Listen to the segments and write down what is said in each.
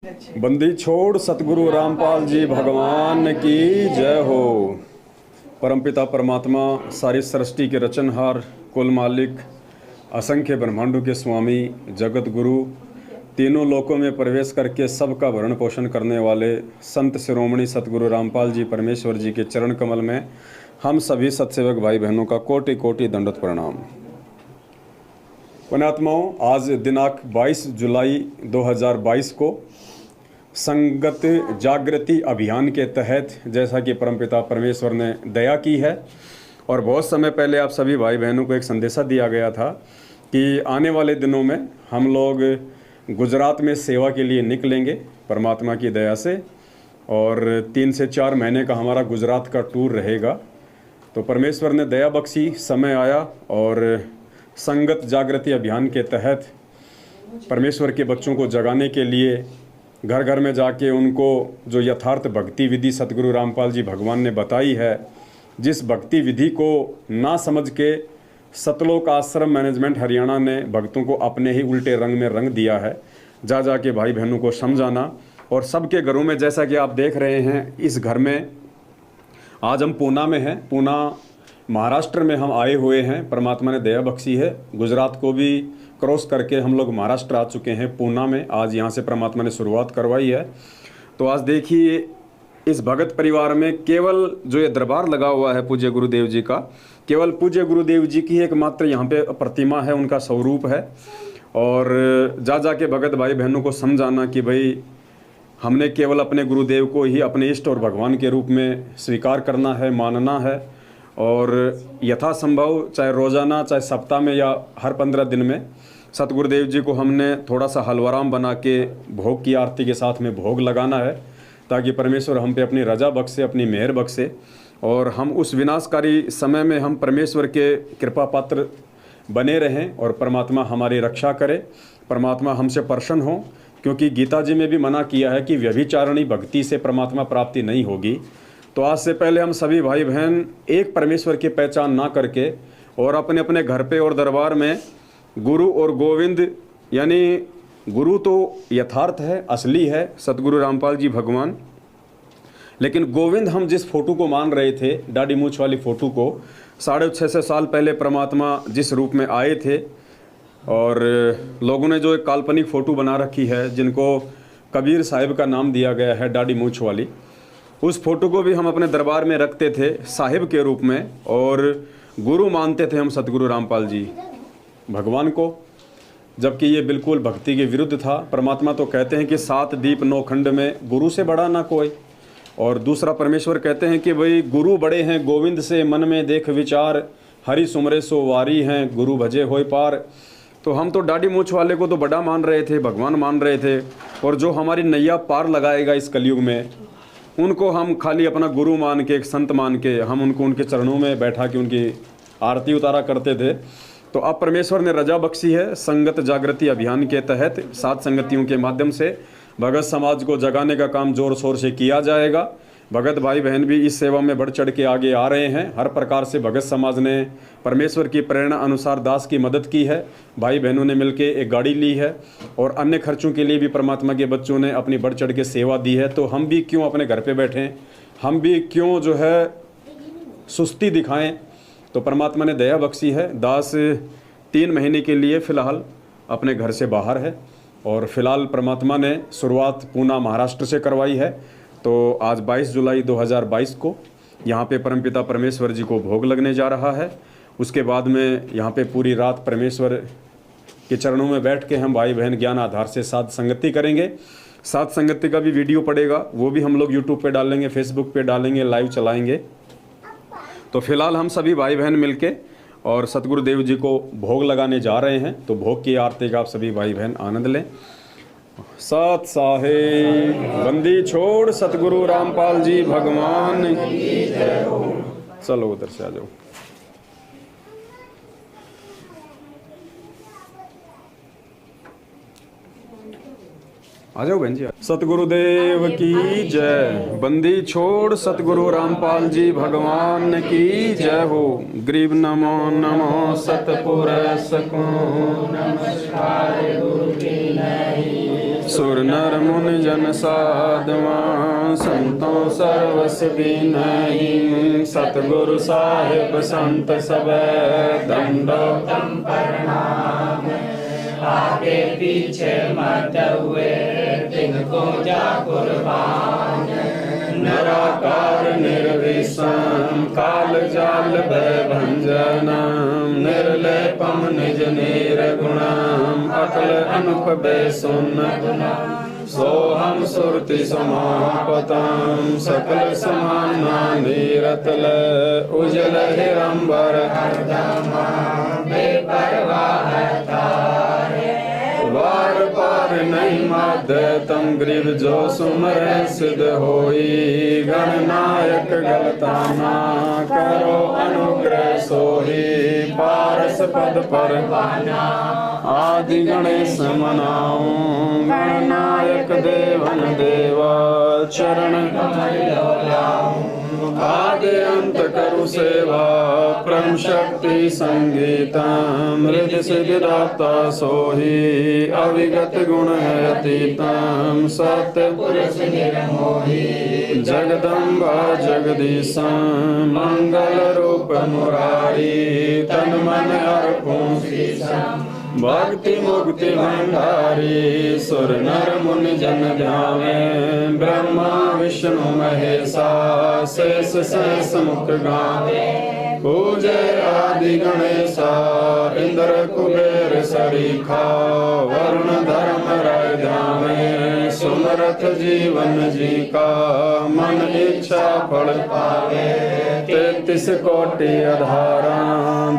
बंदी छोड़ सतगुरु रामपाल जी भगवान की जय हो। परमपिता परमात्मा सारी सृष्टि के रचनहार, कुल मालिक, असंख्य ब्रह्मांडों के स्वामी, जगत गुरु, तीनों लोकों में प्रवेश करके सबका भरण पोषण करने वाले संत शिरोमणि सतगुरु रामपाल जी परमेश्वर जी के चरण कमल में हम सभी सत्सेवक भाई बहनों का कोटि कोटि दंडवत प्रणाम। पुण्यात्माओं, आज दिनांक 22 जुलाई 2022 को संगत जागृति अभियान के तहत, जैसा कि परमपिता परमेश्वर ने दया की है और बहुत समय पहले आप सभी भाई बहनों को एक संदेशा दिया गया था कि आने वाले दिनों में हम लोग गुजरात में सेवा के लिए निकलेंगे परमात्मा की दया से, और 3 से 4 महीने का हमारा गुजरात का टूर रहेगा। तो परमेश्वर ने दया बख्शी, समय आया और संगत जागृति अभियान के तहत परमेश्वर के बच्चों को जगाने के लिए घर घर में जाके उनको जो यथार्थ भक्ति विधि सतगुरु रामपाल जी भगवान ने बताई है, जिस भक्ति विधि को ना समझ के सतलोक आश्रम मैनेजमेंट हरियाणा ने भक्तों को अपने ही उल्टे रंग में रंग दिया है, जा जा के भाई बहनों को समझाना। और सबके घरों में, जैसा कि आप देख रहे हैं, इस घर में आज हम पूना में हैं, पूना महाराष्ट्र में हम आए हुए हैं। परमात्मा ने दया बख्शी है, गुजरात को भी क्रॉस करके हम लोग महाराष्ट्र आ चुके हैं, पूना में। आज यहाँ से परमात्मा ने शुरुआत करवाई है। तो आज देखिए, इस भगत परिवार में केवल जो ये दरबार लगा हुआ है पूज्य गुरुदेव जी का, केवल पूज्य गुरुदेव जी की एकमात्र यहाँ पे प्रतिमा है, उनका स्वरूप है। और जा जा के भगत भाई बहनों को समझाना कि भाई हमने केवल अपने गुरुदेव को ही अपने इष्ट और भगवान के रूप में स्वीकार करना है, मानना है। और यथासंभव चाहे रोज़ाना, चाहे सप्ताह में या हर 15 दिन में सतगुरुदेव जी को हमने थोड़ा सा हलवाराम बना के भोग की आरती के साथ में भोग लगाना है, ताकि परमेश्वर हम पे अपनी रजा बख्शे, अपनी मेहर बख्शे, और हम उस विनाशकारी समय में हम परमेश्वर के कृपा पात्र बने रहें और परमात्मा हमारी रक्षा करे, परमात्मा हमसे प्रसन्न हो। क्योंकि गीता जी में भी मना किया है कि व्यभिचारिणी भक्ति से परमात्मा प्राप्ति नहीं होगी। तो आज से पहले हम सभी भाई बहन एक परमेश्वर की पहचान ना करके और अपने अपने घर पे और दरबार में गुरु और गोविंद, यानी गुरु तो यथार्थ है, असली है सतगुरु रामपाल जी भगवान, लेकिन गोविंद हम जिस फोटो को मान रहे थे, दाढ़ी मूछ वाली फोटो को, 650 साल पहले परमात्मा जिस रूप में आए थे, और लोगों ने जो एक काल्पनिक फ़ोटो बना रखी है जिनको कबीर साहिब का नाम दिया गया है, दाढ़ी मूछ वाली, उस फोटो को भी हम अपने दरबार में रखते थे साहिब के रूप में, और गुरु मानते थे हम सतगुरु रामपाल जी भगवान को, जबकि ये बिल्कुल भक्ति के विरुद्ध था। परमात्मा तो कहते हैं कि 7 दीप 9 खंड में गुरु से बड़ा ना कोई, और दूसरा परमेश्वर कहते हैं कि भाई गुरु बड़े हैं गोविंद से, मन में देख विचार, हरि सुमरे सो वारी हैं, गुरु भजे होय पार। तो हम तो दाढ़ी मूछ वाले को तो बड़ा मान रहे थे, भगवान मान रहे थे, और जो हमारी नैया पार लगाएगा इस कलयुग में, उनको हम खाली अपना गुरु मान के, एक संत मान के, हम उनको उनके चरणों में बैठा के उनकी आरती उतारा करते थे। तो अब परमेश्वर ने रजा बख्शी है, संगत जागृति अभियान के तहत 7 संगतियों के माध्यम से भगत समाज को जगाने का काम जोर शोर से किया जाएगा। भगत भाई बहन भी इस सेवा में बढ़ चढ़ के आगे आ रहे हैं। हर प्रकार से भगत समाज ने परमेश्वर की प्रेरणा अनुसार दास की मदद की है, भाई बहनों ने मिलके एक गाड़ी ली है, और अन्य खर्चों के लिए भी परमात्मा के बच्चों ने अपनी बढ़ चढ़ के सेवा दी है। तो हम भी क्यों अपने घर पे बैठें, हम भी क्यों जो है सुस्ती दिखाएं। तो परमात्मा ने दया बख्शी है, दास 3 महीने के लिए फ़िलहाल अपने घर से बाहर है, और फिलहाल परमात्मा ने शुरुआत पूना महाराष्ट्र से करवाई है। तो आज 22 जुलाई 2022 को यहाँ पे परमपिता परमेश्वर जी को भोग लगने जा रहा है। उसके बाद में यहाँ पे पूरी रात परमेश्वर के चरणों में बैठ के हम भाई बहन ज्ञान आधार से साथ संगति करेंगे। साथ संगति का भी वीडियो पड़ेगा, वो भी हम लोग यूट्यूब पे डालेंगे, फेसबुक पे डालेंगे, लाइव चलाएंगे। तो फिलहाल हम सभी भाई बहन मिलके और सतगुरुदेव जी को भोग लगाने जा रहे हैं। तो भोग की आरती का आप सभी भाई बहन आनंद लें। सत साहेब बंदी छोड़ सतगुरु रामपाल जी भगवान की जय हो। चलो उधर से आ जाओ। आ जाओ बहन जी। सतगुरुदेव की जय। बंदी छोड़ सतगुरु रामपाल जी भगवान की जय हो। गरीब नमो नमो सतपुर सको नमस्कार गुरु की नहीं सुर नर मुनि जन साधवा संतों सर्वस विनयी सतगुरु साहिब संत सब दंडो प्रणाम आगे पीछे मत हुए तिनको जा कुर्बान निराकार निर्विषम काल जाल भय भंजनम निर्लेपम निज निर्गुणम अकल अनुप सुन सोहम सुरति समापतम सकल समाना नीरतल उजल हिरंबर हरदमा बेपरवाह तारे वार पार नहीं माध्य तम ग्रीव जो सुमर सिद्ध होई गणनायक गलताना करो अनुग्रह सोही पारस पद पर आदि गणेश मनाऊं गणनायक देवन देवा चरण कमल डोलाऊं आदि अंत करु सेवा परम शक्ति संगीतम हृदय सिद्धिदाता सोही अविगत गुण है अतीतम सत्य पुरुष निर्मोही जगदम्बा जगदीशम मंगल रूप मुरारी तन मन अर्पूं शीशम भक्ति मुक्ति भंडारी सुर नर मुनि जन ध्यावे ब्रह्मा विष्णु महेशा शेष शेष मुख गावे पूजे आदि गणेशा इंद्र कुबेर सरीखा वरुण धर्म राय ध्यावे सुमरथ जीवन जी का मन इच्छा फल पावे 33 कोटि अधारा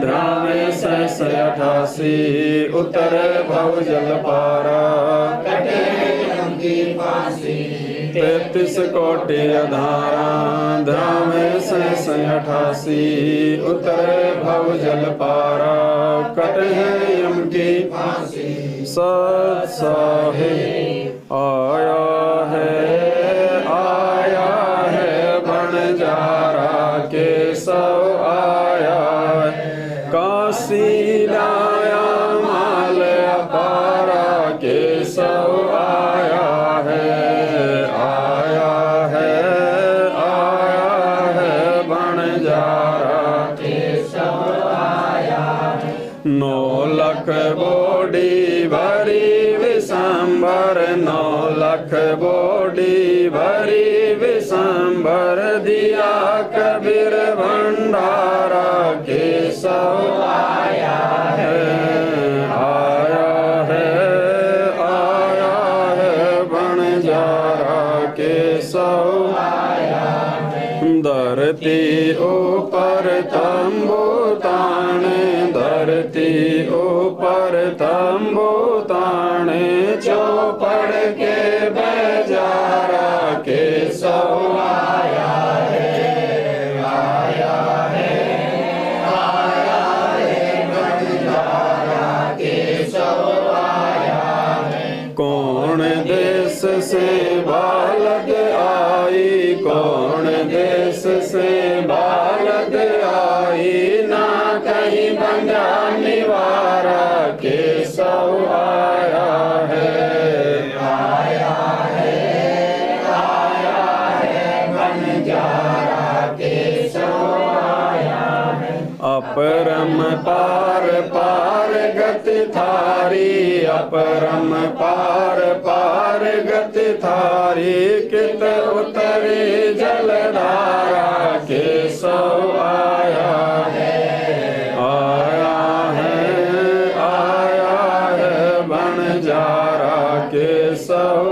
ध्यावे सहस 88 उतरे भव जल पारा कटे जन्म की फांसी 33 कोटि अधारा ध्यावे सहस 88 उतरे भव जल पारा कटे यम की फांसी सत साहिब आया है बनजारा केशव आया है काशी लाया माल अपारा केशव आया है बनजारा केशव आया 9 लाख बोडी भरी विशंबर 9 लाख बोडी भरी विशंबर दिया कबीर भंडारा केशव आया है बनजारा केशव धरती ऊपर तंबू ताने धरती ऊपर तंबू ताने चौपड़ के बेजारा केशव आया है बनजारा केशव आया कौन देश से बालद आई कौन देश से बालद आई ना कहीं बंधा निवारा केशव आया है बनजारा केशव आया अपरम पार पार गति थारी अपरम पार पार गति थारी कित उतरे जलधारा केशव आया है बनजारा केशव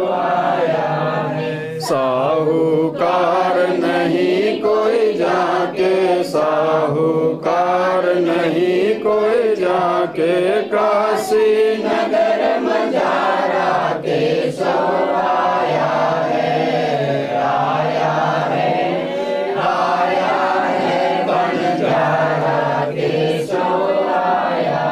साहूकार नहीं कोई जाके साहूकार नहीं कोई जाके काशी नगर मजारा केशव आया है बनजारा केशव आया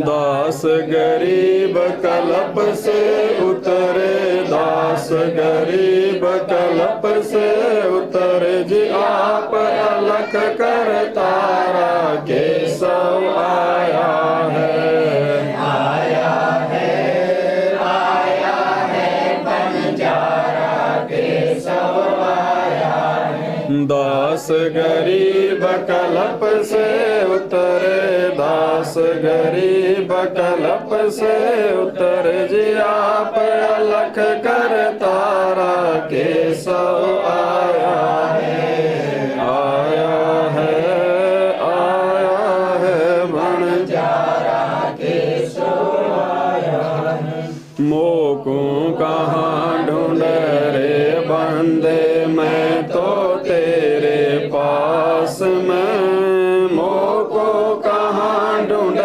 दास गरीब कलप से उतरे दास गरीब कलप से उतरे जी आप अलख कर तारा केशव आया है दास गरीब कलप से उतरे, दास गरीब कलप से उतर जी आप अलख कर तारा केशव आया है, आया है, आया है बंजारा केशव आया है। मोको कहाँ ढूंढ रे बंदे, मैं तो तेरे पास में, मोको कहाँ ढूंढ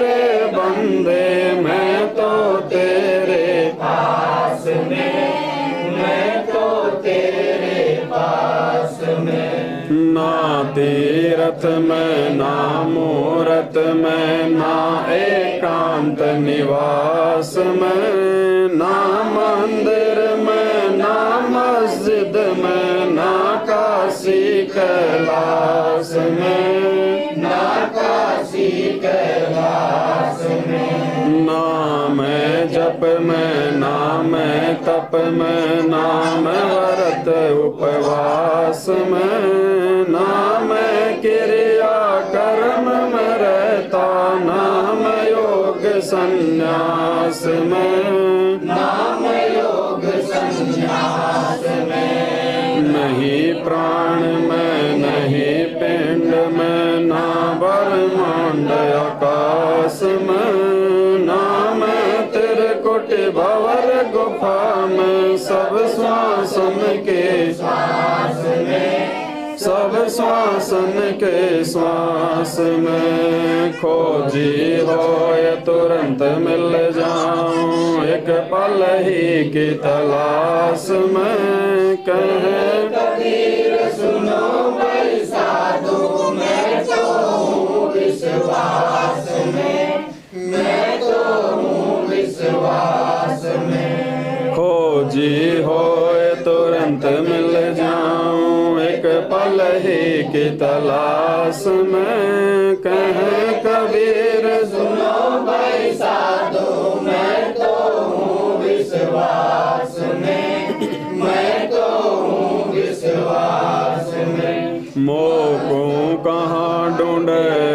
रे बंदे, मैं तो तेरे पास में, मैं तो तेरे पास में। ना तीरथ में ना मूरत में, ना एकांत निवास में, ना मंदिर में ना मस्जिद में, ना काशी कैलाश में, ना काशी कैलाश में। ना मैं जप में ना मैं तप में, ना मैं व्रत उपवास में, ना मैं क्रिया कर्म में रहता, ना मैं योग संन्यास में, ना मैं योग संन्यास में। नहीं प्राण में नहीं पिंड में, ना ब्रह्मांड आकाश में, ना मैं त्रिकुट भंवर गुफा में, सब श्वासन के श्वास में, सब श्वासन के श्वास में। खोजी होए तुरंत मिल जाऊं, एक पल ही की तलाश में। कहे कबीर सुनो भाई साधु, मैं तो हूँ विश्वास में, मैं तो हूँ विश्वास में। खोजी होए तुरंत मिल जाऊं, एक पल ही की तलाश में। कहे कबीर सुनो भाई साधु, मैं तो हूँ विश्वास में, मैं तो हूँ विश्वास में। मोको कहाँ ढूंढ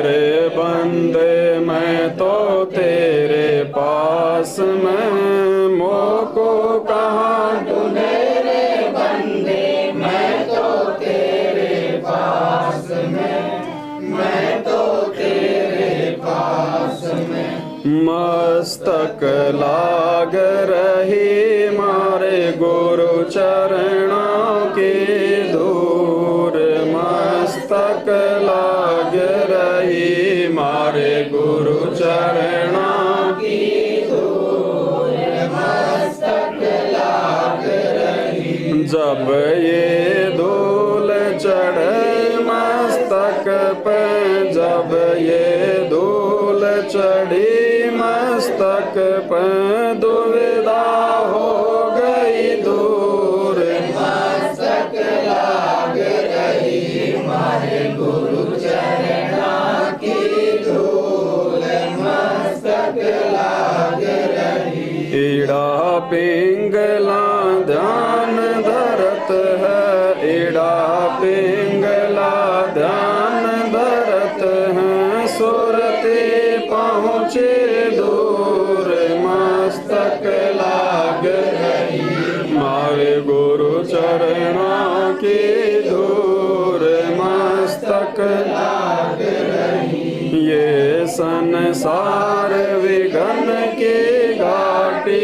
रे बंदे, मैं तो तेरे पास में, मोको कहाँ ढूंढ रे बंदे, मैं तो तेरे पास में, मैं तो तेरे पास में। मस्तक लाग रही मारे गुरु चरणों की धूर, मस्तक लाग रही मारे गुरु चरणों की धूर, मस्तक लाग रही। जब ये धूल चढ़े मस्तक पे, जब ये धूल चढ़ी मस्तक पे, दुविधा हो गई दूर, मस्तक लाग रही मारे गुरु चरणों की धूल, मस्तक लाग रही। ईड़ा पिंगला ध्यान धरत है, ईड़ा पिंगला ध्यान धरत है, सुरती पहुँचे दूर, मस्तक लाग रही मारे गुरु चरणों की धूर, मस्तक लाग रही। ये संसार विघन की घाटी,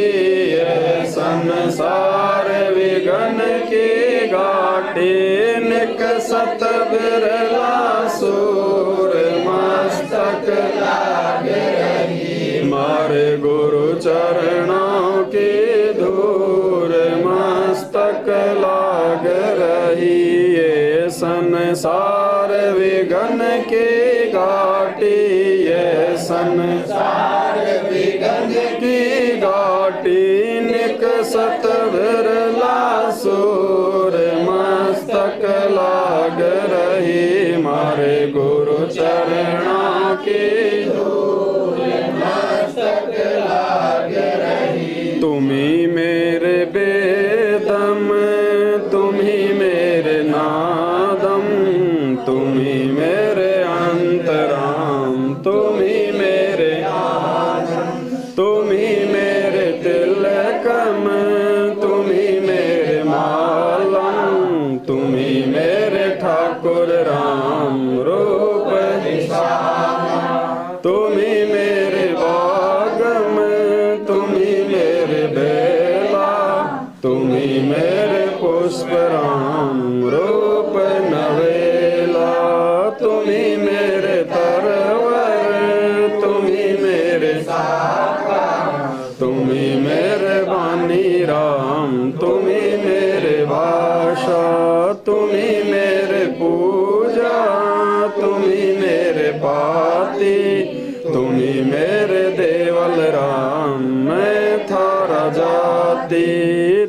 ये संसार विघन की घाटी, निकसत बिरला सूर, मस्तक लाग रही मारे गुरु चरणों की धूर, मस्तक लाग रही। ये संसार विघन की घाटी, ये संसार विघन की घाटी, निकसत बिरला सूर, मस्तक लाग रही मारे गुरु चरणों की धूल, मस्तक लाग रही। तुम्ही मेरे बेदम, तुम्ही मेरे नादम, तुम्ही मेरे पुष्प राम रूप नवेला, तुम्ही मेरे तरवर, तुम्ही मेरे तुम्ही मेरे बानी राम, तुम्ही मेरे भाषा, तुम्ही मेरे पूजा, तुम्ही मेरे पाती, तुम्ही मेरे देवल राम, मैं थारा जाति,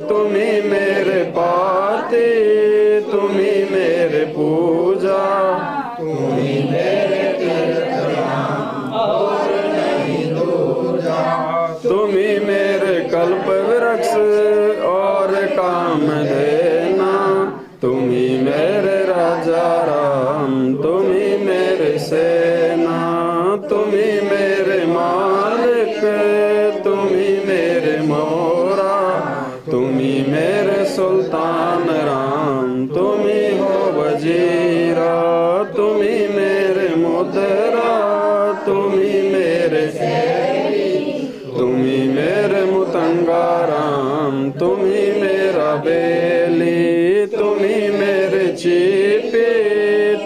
तुम्ही मेरे पाती, तुम्ही मेरे पूजा, तुम्ही मेरे तीर्थ राम और नहीं दूजा, तुम्ही मेरे कल्प वृक्ष और काम देना, तुम्ही मेरे राजा राम, तुम्ही मेरे सेना, तुम्ही मेरे मालिक, तुम्ही मेरे मोरा, तुम्ही मेरे सुल्तान राम, तुम्ही हो वजीरा, तुम्ही मेरे मुद्रा, तुम्ही मेरे तुम्ही मेरे मुतंगा राम, तुम्ही मेरा बेली, तुम्ही मेरे चीपे,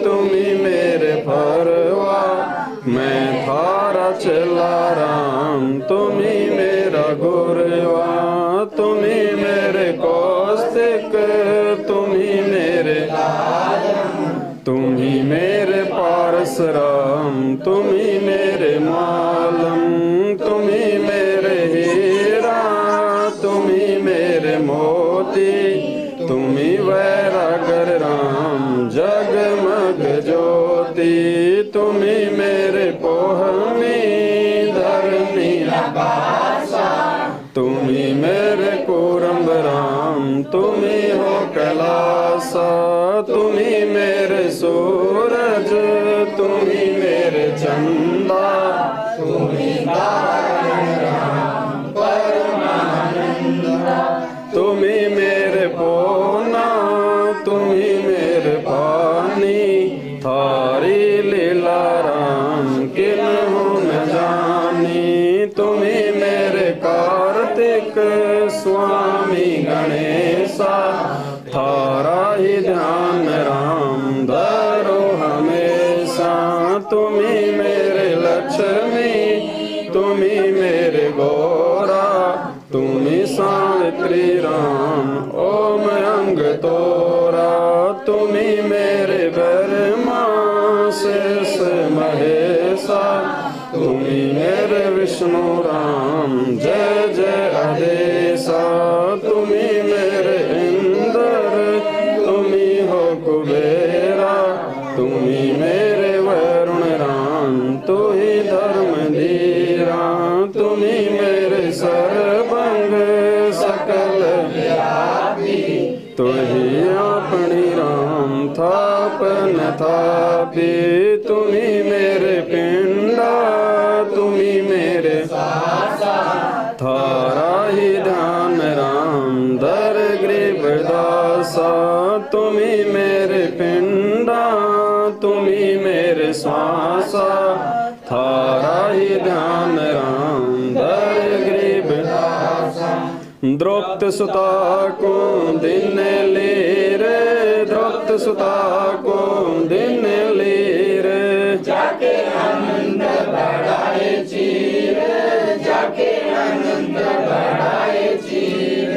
तुम्ही मेरे फरवा, मैं थारा चला राम, तुम्ही मेरा गुरवा, तुम्ही मेरे कौस्तिक, तुम्ही मेरे तुम्ही मेरे पारस राम, तुम्ही मेरे मालम, तुम्ही मेरे हीरा, तुम्ही मेरे मोती, तुम्ही वैरागर राम, जगमग ज्योति, तुम्ही मेरे पोहमी धरनी बासा, तुम्ही मेरे कुरंब राम, तुम्ही हो कैलासा, तुम्ही मेरे सूरज, तुम्ही मेरे चंदा, तुम्ही राम परमानंद, तुम्ही मेरे पोना, तुम्ही मेरे पानी, थारी लीला राम किन्हु न जानी, तुम्ही मेरे कार्तिक स्वामी गणेशा, थारा ही ध्यान राम धरो हमेशा, तुम्ही मेरे लक्ष्मी, तुम्ही मेरे गौरा, तुम्ही सावित्री राम ओम अंग तोरा, तुम्ही मेरे ब्रह्मा शेष महेशा, तुम्ही मेरे विष्णु राम जय जय आदेशा, तुम्ही मेरे इंद्र, तुम्ही हो कुबेरा, तुम्ही मेरे वरुण राम, तू ही धर्म धीरा, तुम्ही मेरे सर्वंग सकल व्यापी, तू ही अपनी राम थापन थापी, तुम्ही मेरे पिंडा, तुम्ही मेरे थारा ही ध्यान राम दर ग्रीव दासा, तुम्ही मेरे पिंडा, तुम्ही मेरे श्वासा, थारा ही ध्यान राम दर ग्रीव दासा, द्रौपद सुता को दिन लीर, द्रौपद सुता को दिन लीर, जाके आनंद बढ़ाए चीर, जाके आनंद बढ़ाए चीर,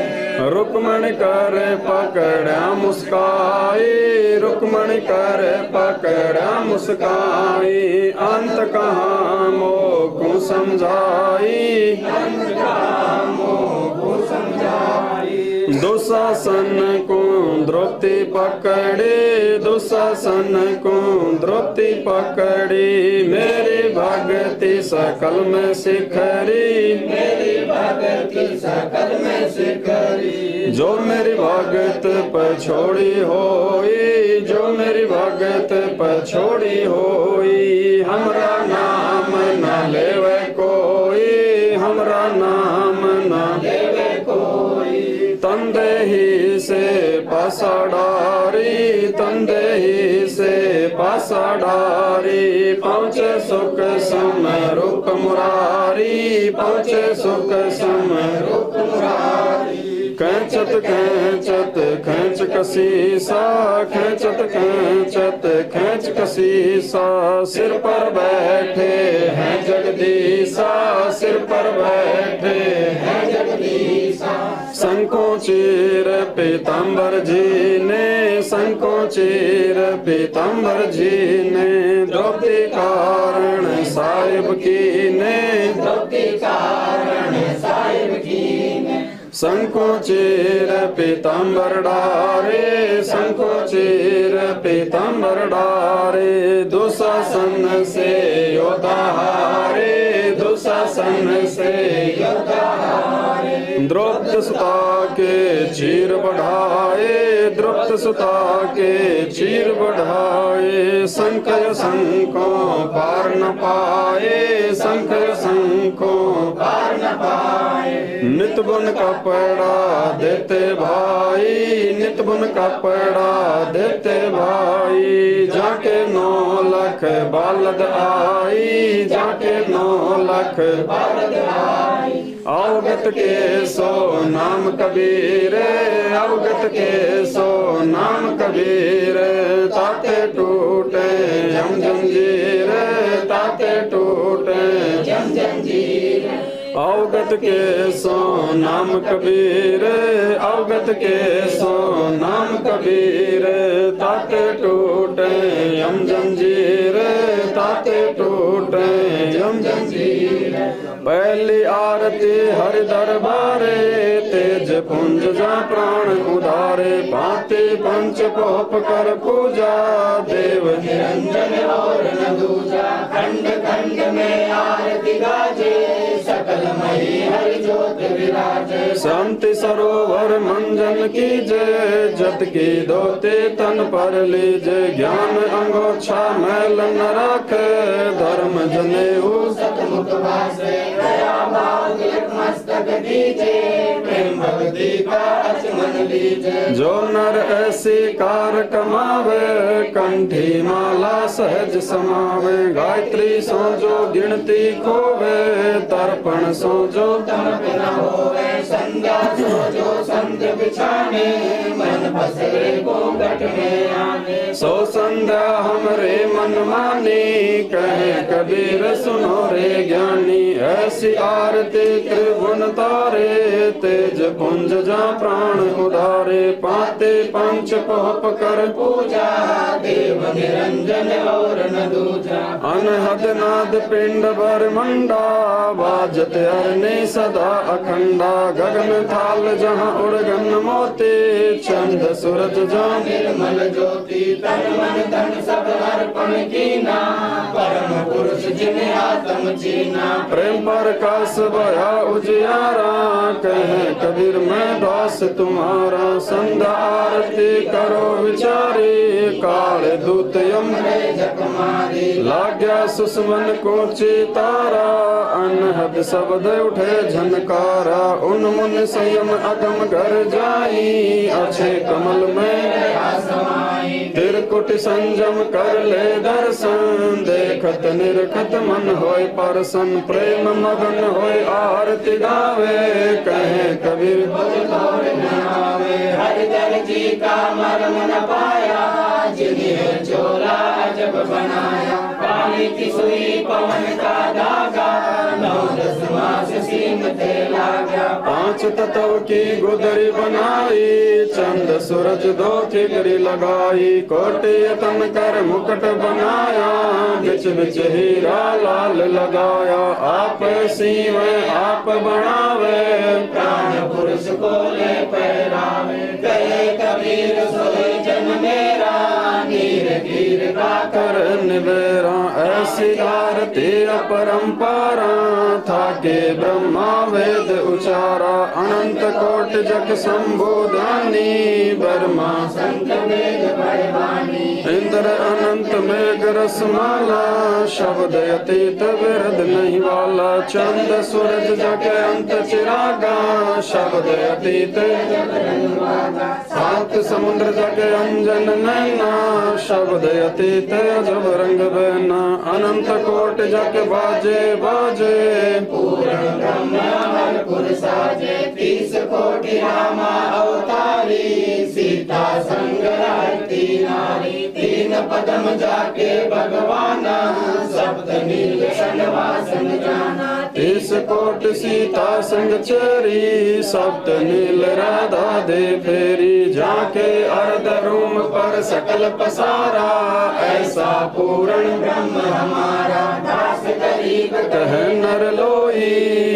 रुक्मण कर पकड़ा मुस्काई, रुक्मण कर पकड़ा मुस्काई, अंत कहाँ मोको समझाई, अंत कहाँ मोको समझाई, दुशासन को द्रौपदी पकड़ी, दुशासन को द्रौपदी पकड़ी, मेरी भक्ति सकल में शिखरी, मेरी भक्ति सकल में शिखरी, जो मेरी भगत पर छोड़ी होई, जो मेरी भगत पर छोड़ी होई, हमरा नाम न लेवे कोई, हमरा नाम न देवे कोई, तंदेही से पासाडारी, तंदेही से पासाडारी, पहुँचे सुख सम रूप मुरारी, पहुँचे सुख सम रूप मुरारी, खैंचत खैंचत खैंच कसीसा, खैंचत खैंचत खैंच कसीसा, सिर पर बैठे हैं जगदीसा, सिर पर बैठे हैं जगदीसा। शंखों चीर पीताम्बर जी ने, शंखों चीर पीताम्बर जी ने, द्रौपदी कारण साहिब की ने, द्रौपदी कारण साहिब की ने। शंखों चीर पीताम्बर डारे, शंखों चीर पीताम्बर डारे, दुशासन से योद्धा हारे, दुशासन से योद्धा हारे। द्रौपदी सुता के चीर बढ़ाए, द्रौपदी सुता के चीर बढ़ाए, शंकर शंखों पार न पाए, शंकर शंखों पार न पाए। नित बुन कपड़ा देते भाई, नित बुन कपड़ा देते भाई, जाके 9 लाख बालद आई, जाके 9 लाख बालद आई। अवगत के सो नाम कबीर, अवगत के सो नाम कबीर, ताते टूटे जम जंजीर, ताते टूटे जम जंजीर। अवगत के सो नाम कबीर, अवगत के सो नाम कबीर, ताते टूटे यम जंजीर, ताते टूटे यम जंजीर। पहली आरती हरि दरबारे, तेज पुंज जा प्राण उदारे, भांति पंच पोप कर पूजा, देव निरंजन और न दूजा। खंड खंड में आरती गाजे, सकल मही हरि ज्योत विराजे। शांति सरोवर मंजन कीजे, जत की दोते तन पर लीजे, ज्ञान अंगोछा मैल न राखे, धर्म जनेऊ सतमुख वासे। दया भाव तिलक मस्तक दीजे, प्रेम भक्ति का अचमन लीजे। जो नर ऐसी कार कमावे, कंठी माला सहज समावे, गायत्री सो जो गिनती खोवे, तर्पण सो जो तमक न होवे। संध्या सो जो संत बिछाने, मन बसरे घूंघट में आने। सो संध्या हमरे मन मानी, कहे कबीर सुनो रे ज्ञानी, ऐसी आरती त्रिभुवन तारे, तेज पुंज जा प्राण उदारे, पाते पंच पोप कर पूजा, देव निरंजन और न दूजा। अनहद नाद पिंड भर मंडा, बाजत अरने सदा अखंडा, गगन थाल जहाँ उड़गन मोती, चंद सूरज जहाँ निर्मल ज्योति। तन मन धन सब अर्पण कीना, परम पुरुष जिन्हें आत्म जीना। प्रेम पर कास बया उजियारा, कहे कबीर मैं दास तुम्हारा, संध्या आरती करो विचारी, काले दूत यम जप मारी। लाग्या सुषमन को चितारा, अनहद शब्द उठे झनकारा, उन मुन संयम अगम घर जाई, अच्छे कमल में समाई। तिरकुट संजम कर ले दर्शन, देखत निरखत मन होय परसन, प्रेम मगन होय आरती गावे, कहे कबीर हरि दर जी का मर्म न पाया, जिन्हें चोला अजब बनाया। पानी की सुई पवन का धागा, 9-10 मास सीम ते लागा। 5 तत्व की गुदरी बनाई, चंद सूरज 2 ठिकरी लगाई, कोटि तन कर मुकुट बनाया, बिच बिच हीरा लाल लगाया, आप सीवे आप बनावे, प्राण पुरुष को ले पहरावे। कहे कबीर सोई जन मेरा, नीर गिर का कर निबेरा, ऐसी आरती अपरंपारा, था के ब्रह्मा वेद उचारा, अनंत कोट जग संबोधानी, ब्रह्मा संत वेद बड़वानी। इंद्र अनंत मेघ रसमाला, शब्द अतीत विरद नहीं वाला, चंद सूरज जग अंत चिरागा, शब्द अतीत 7 समुद्र जग अंजन नैना, शब्द अतीत जब रंग बहना, अनंत कोट जग बाजे बाजे, पूर्ण ब्रह्म अमरपुर साजे, 30 कोटि रामा अवतारी, सीता संग रहती नारी, 3 पदम जाके भगवाना, सप्त नील षणवासन जाना, 30 कोट सीता संग चरी, सप्त नील राधा दे फेरी, जाके अर्ध रूम पर सकल पसारा, ऐसा पूर्ण ब्रह्म हमारा, दास गरीब कह नर लोई,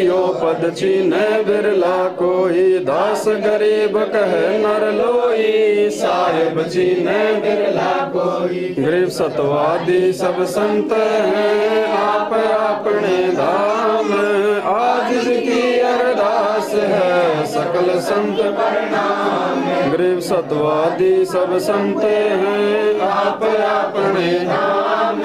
यो पद चीन्ह बिरला कोई, दास गरीब कह नर लोई, साहिब चीन्ह बिरला कोई, गरीब सतवादी सब संत हैं, आप अपने धाम, आज की अरदास है सकल संत प्रणाम, गरीब सतवादी सब संत हैं, आप अपने नाम,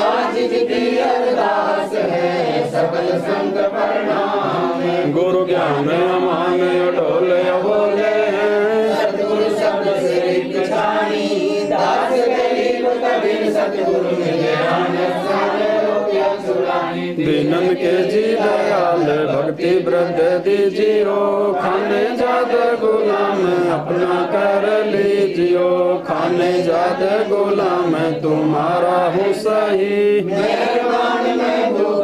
आज की अरदास है सकल संत प्रणाम, गुरु ज्ञान अमान अडोले अबोले हैं, सतगुरु शब्द से पिछानी, दास गरीब कबीर सतगुरु मिले आनंद सारे रोगिया छुड़ानी, दीनन के जी दयाल भक्ति वृद्ध दीजियो, खाने जाद गुलाम अपना कर लीजियो, खाने जाद गुलाम तुम्हारा हूँ सही, मेहरबान में भूख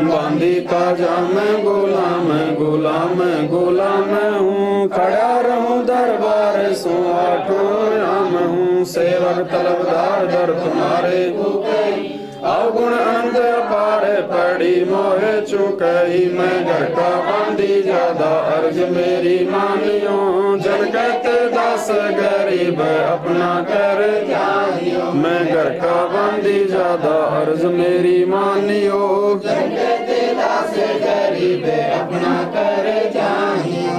बांदी का जाम गुलाम गुलाम गुलाम हूँ, खड़ा रहूं दरबार सो आठों राम हूँ, सेवक तलबदार दर तुम्हारे अवगुण अनंत अपार पड़ी मोहे चुकई, मैं घर का बांधी ज्यादा अर्ज मेरी मानियो, जन कहते दास गरीब अपना कर जानियो, मैं घर का बांधी ज्यादा अर्ज मेरी मानियो, कहते दास गरीब अपना कर जानियो,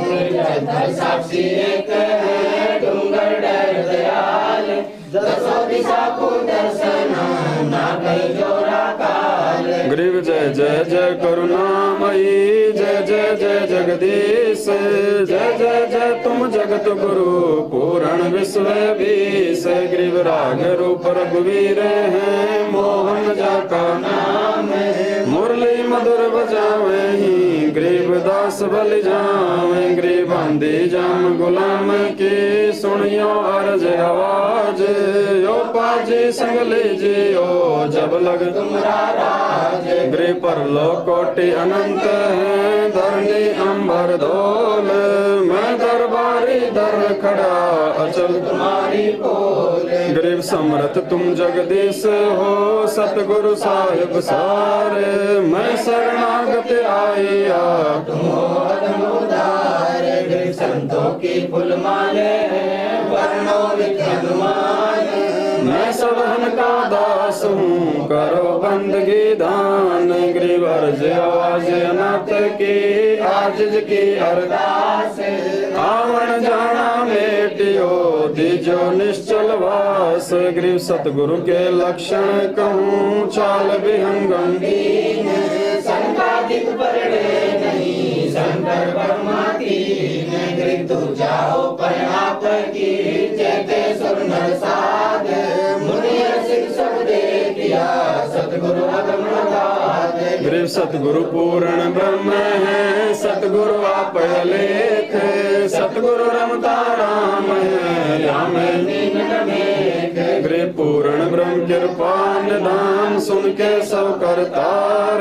साक्षी एक है डूंगर डर दयाल, दसों दिशा को दर्शन ना कहीं जोरा काल, गरीब जय जय जय करुणामयी, जय जय जय जगदीश, जय जय जय तुम जगत गुरु पूर्ण विश्व बीस, गरीब राग रूप रघुवीर हैं, मोहन जा का नाम है, मुरली मधुर बजावे ही, गरीब दास बलि जावे, गरीब आंधी जाम गुलाम की, सुनियो अर्ज आवाज, यो पाजी संग लीजियो जब लग तुम्हारा राज, गृह पर लो कोटि अनंत है, धरनी अंबर धोल, मैं दरबारी दर खड़ा अचल तुम्हारी बोल, गरीब समरथ तुम जगदीश हो, सतगुरु साहिब सारे, मैं शरणागत आया तुम हो अधम उदार, गरीब संतों की फूल माले वर्णों विच हनुमान, मैं सबहन का दास हूँ, करो बंदगी दान, गरीब अर्ज आवाज अनाथ की, आजिज की अरदास, आवन जाना मेटियो दीजो निश्चल वास, गरीब सतगुरु के लक्षण कहूँ, चाल विहंगम दीन, संकादिक परड़े नहीं, शंकर ब्रह्मा तीन, गरीब तू जाओ पर आप की, जयते सुर नर साध, मुनि सिख सब दे दिया, सतगुरु अगम अगाध, गरीब सतगुरु पूर्ण ब्रह्म है, सतगुरु आप लेख, सतगुरु रमता राम है, राम गरीब पूर्ण ब्रह्म कृपा निदान, सुन के सब करतार,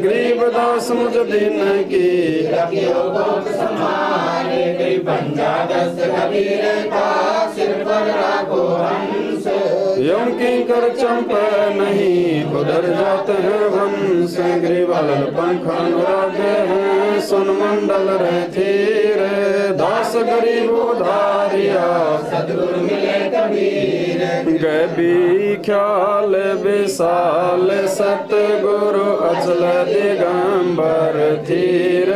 गरीब दास मुझ दिन की, रखियो गोप संभाले, गरीब पंजा दस कबीर का, सिर पर राखो हंस, यम की कर चंप नहीं, उधर जाते हैं वंश, गरीब अलल पंख अनुराग हैं, सुन मंडल रथीर, दास गरीब उधारिया, सतगुरु मिले कबीर, गबी ख्याल विशाल, सतगुरु अचल दिगंबर थीर,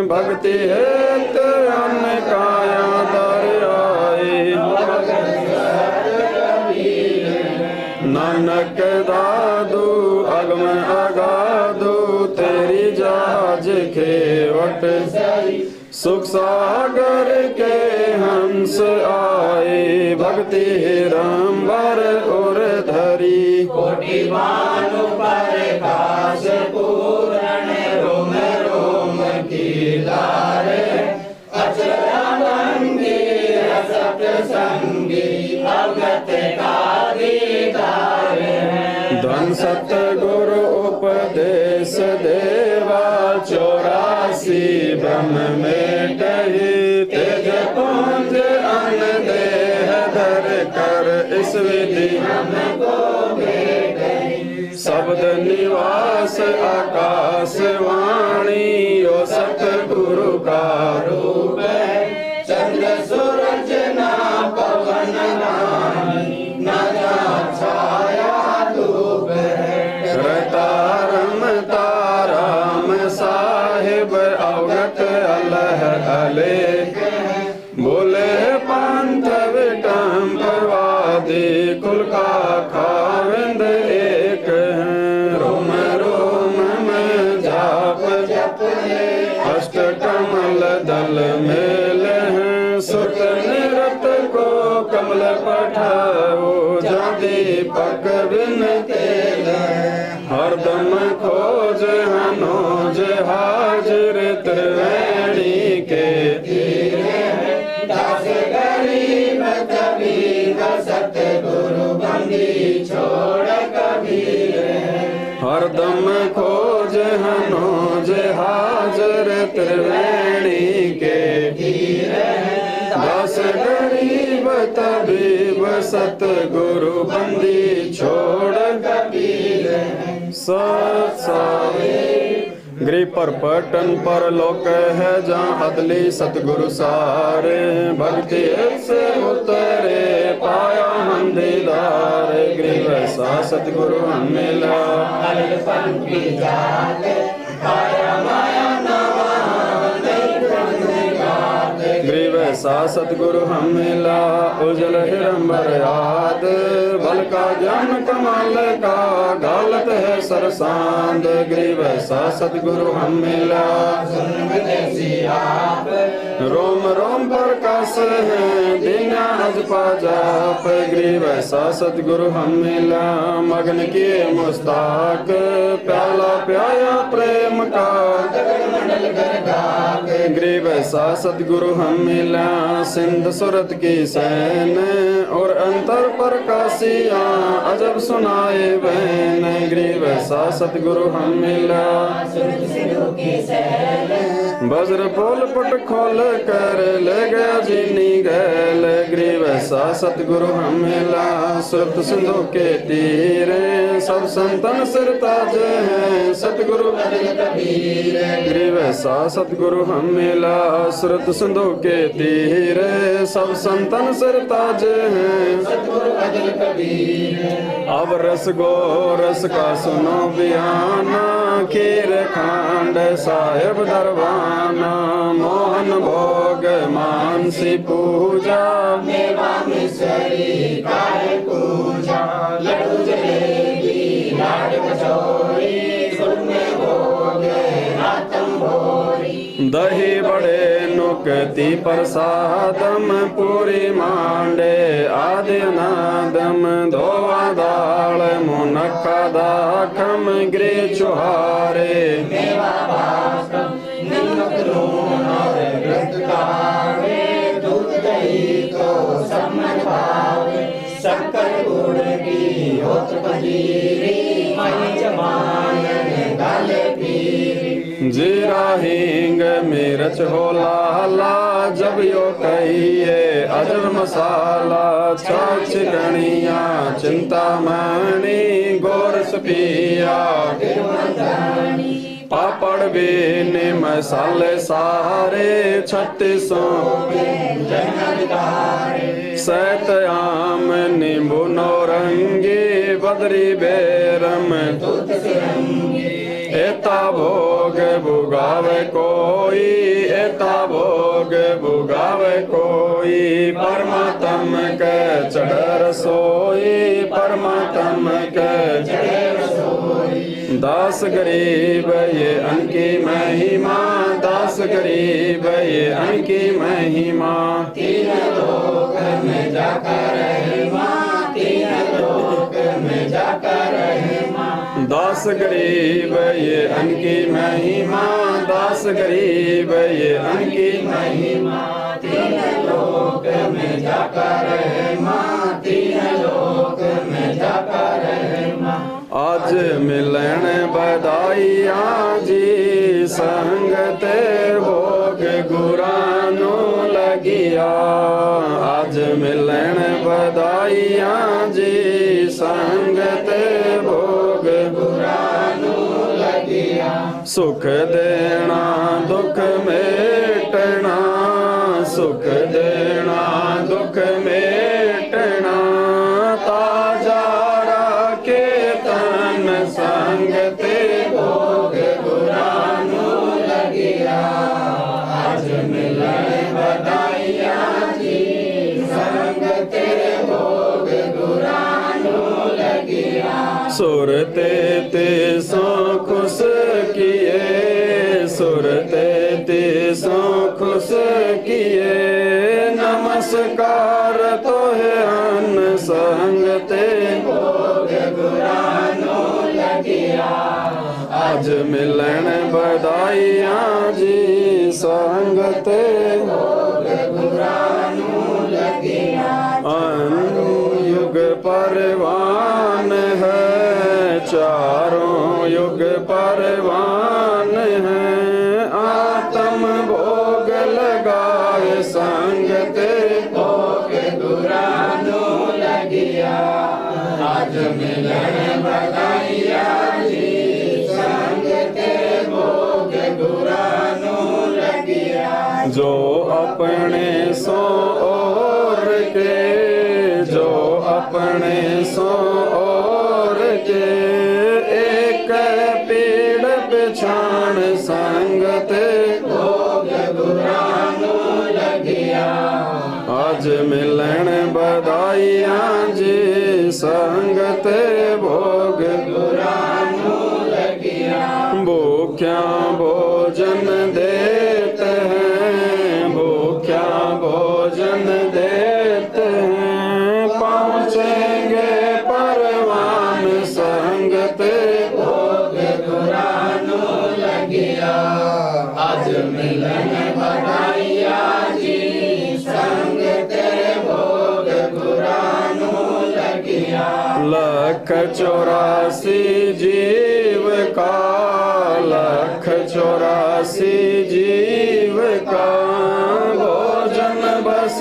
भक्ति हेत अन्न काया दर आए, नानक दादू अगम अगादू, तेरी जाज खेवट सुख सागर के हंस आए, भक्ति हिरंबर उर धरी। कोटि भानु प्रकाश पूरण, रोम रोम की लारे। अचरंगी रसक संगी, अवगत का दीदार है। धन सतगुरु उपदेश देवा, 84 ब्रह्म में कही। तेज पुंज अन्न देह धर कर, इस विधि हमको भेट। शब्द निवास आकाश वाणी, ओ सतगुरु का रूप है। चंद्र सूरज ना पवन वाणी, ना छाया धूप है। तारम ताराम साहिब, अवगत अलह अलेख। बोले पंथ विटम्बवादी, कुल का खाविंद एक है। रोम रोम में जाप जप है, अष्ट कमल दल मेल हैं। सुत निरत को कमल पठाओ, जा दीपक बिन तेल है। हरदम खोज हनोज हाजिर, त्रिवेणी के धीरे दास गरीब कबीर, सतगुरु बंदी छोड़ कबीर। हरदम खोज हनोज हाजिर, त्रिवेणी के धीरे दास गरीब तबीब, सतगुरु बंदी छोड़ कबीर। गृह पर पटन पर लोक है, जहाँ अदली सतगुरु सारे। भक्ति से उतरे पाया हम दीदार, गृह वैसा सतगुरु हम मिला। अल्पन की जात पाया माया नवा, गृह वैसा सतगुरु हम मिला। उजल हिरंबर याद, बल का ज्ञान कमाल का, गालत है सरसांद। गृह वैसा सतगुरु हम मिला। आप रोम रोम प्रकाश है, दीना हज पाजाप। गृह वैसा सतगुरु हम मिला। मगन किए मुस्ताक, प्याला प्याया प्रेम का। मंडल गृह वैसा सतगुरु हम मिला। सिंध सुरत की सैन, और अंतर प्रकाशिया, अजब सुनाए बहन। गृह वैसा सतगुरु हम मिला। वज्र पोल पट खोल कर, ले गया जीनी गैल। गृह वैसा सतगुरु हम मिला। सुरत सिंधु के तीरे, सब संतन सिर ताज हैं। सतगुरु गृह वैसा सतगुरु हम मिला। सुरत सिंधु के तीरे, सब संतन सिर ताज हैं। सतगुरु अजल कबीर। अब रस गो रस का सुनो बयाना, खीर खांड साहेब दरबाना। मोहन भोग मानसी पूजा, मेवा मिसरी काय पूजा। लड्डू जलेबी लाड कचौरी, सुर में भोग रातम भोरी। दही बड़े नुकती प्रसादम, पूरी मांडे आदि नादम। धोवा दाल मुनक्का दाखम, गृह चुहारे। मेवा भास्कम नमक लूण और व्रत कावे। दूध दही तो सम्मन भावे, शक्कर गुड़ की होत पंजीरी। मई जमानन गाले पीरी। जीरा हींग मिर्च हो लाला, जब यो कहिए अजब मसाला। छाछ गणिया चिंतामणि, गोरस पिया। पापड़ भी मसाले सारे, 36 सैत आम नींबू नौरंगी। बदरी बेरम एता भोग भुगावे कोई, एता भोग भुगावे कोई। परमात्म के चढ़ रसोई, परमात्म के दास गरीब ये अनकी महिमा, दास गरीब ये अनकी महिमा। तीन लोक में जाकर रहे माँ, तीन लोक में जाकर रहे माँ। दास गरीब ये अनकी महिमा, दास गरीब ये अनकी महिमा। तीन लोक में जाकर रहे माँ, तीन लोक में जाकर रहे माँ। आज मिलन बधाइया जी, संगते भोग गुरानो लगिया। आज मिलन बधाइया जी, संगते भोग गुरानो लगिया। सुख देना दुख मेटना, सुख देना दुख मेटना। ताजा राखे तन संगते भोग गुरानो लगिया। आज मिलन बधाइया जी, संगते भोग गुरानो लगिया। सुरते ते सो खुश किए, सुरते ते सो खुश किए। नमस्कार तो है अन संगते भोग गुरानो लगिया। आज मिलन बधाइया जी, संगते भोग गुरानो लगिया। युग परवान है, चारों युग परवान है। आत्म भोग लगाए संगते भोग गुरानो लगिया। आज मिलन बधाइया जी, संगते भोग गुरानो लगिया। जो अपने सो और के, जो अपने सो और के। एक पीड़ पिछाण संगते भोग गुरानो लगिया। आज मिलन बधाइया जी, संगते भोग गुरानो लगिया। भूख्या भोजन देते हैं, भूख्या भोजन देते हैं। पहुँचेंगे परवान संगते भोग गुरानो लगिया। आज मिलन बधाइया जी, संगते भोग गुरानो लगिया। 184 जीव का, 184 जीव का। भोजन बस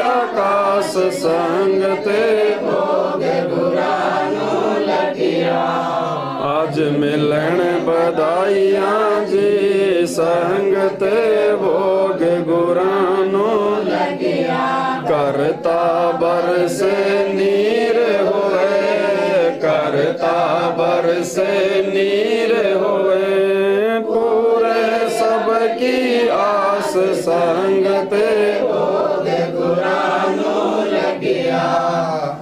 आकाश संगते भोग गुरानो लगिया। आज मिलन बधाइया जी, संगते भोग गुरानो लगिया। करता बरस नीर होए, करता बरस नीर होए। पूरे सबकी आस संगते भोग गुरानो लगिया।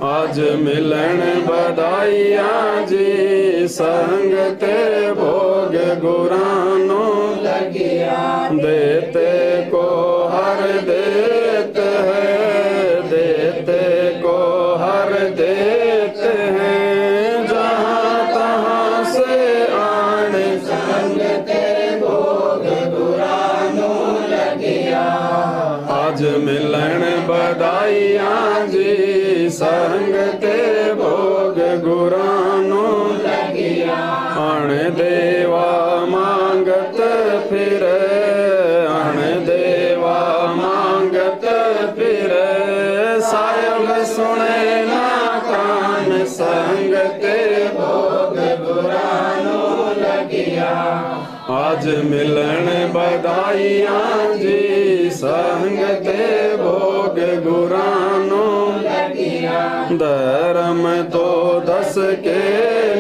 आज मिलन बधाइया जी, संगते भोग गुरानो लगिया। देते को हर देते हैं, देते को हर देते हैं। जहाँ तहाँ से आन संगते भोग गुरानो लगिया। आज मिलन बधाइया जी, संगते भोग गुरानो लगिया। अण देवा मांगत फिरे, अण देवा मांगत फिरे। सायल सुने ना कान संगते भोग गुरानो लगिया। आज मिलन बधाइया जी, संगते भोग गुरानो लगिया। धर्म तो 10 के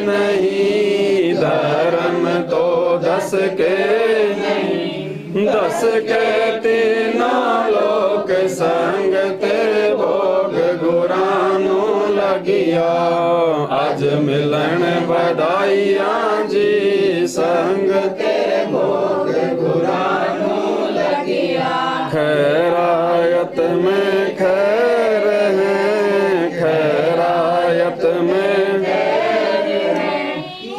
नहीं, धर्म तो 10 के नहीं। 10 के तीनों लोक संगते भोग गुरानो लगिया। आज मिलन बधाइया जी, संग तेरे भोग गुरानो लगिया। खैरायत में खैर है, खैरायत में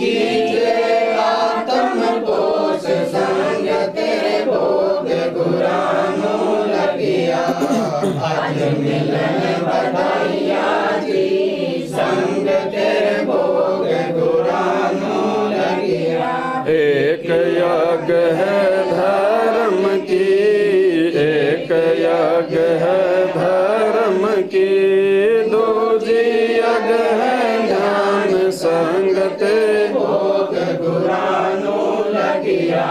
कीजिए आत्म पोष संग तेरे भोग गुरानो लगिया। आज मिलन बधाइया जी संग तेरे भोग गुरानो लगिया। एक यज्ञ है धर्म की, एक यज्ञ है धर्म की, दूजी यज्ञ है ध्यान संग तेरे भोग गुरानो लगिया।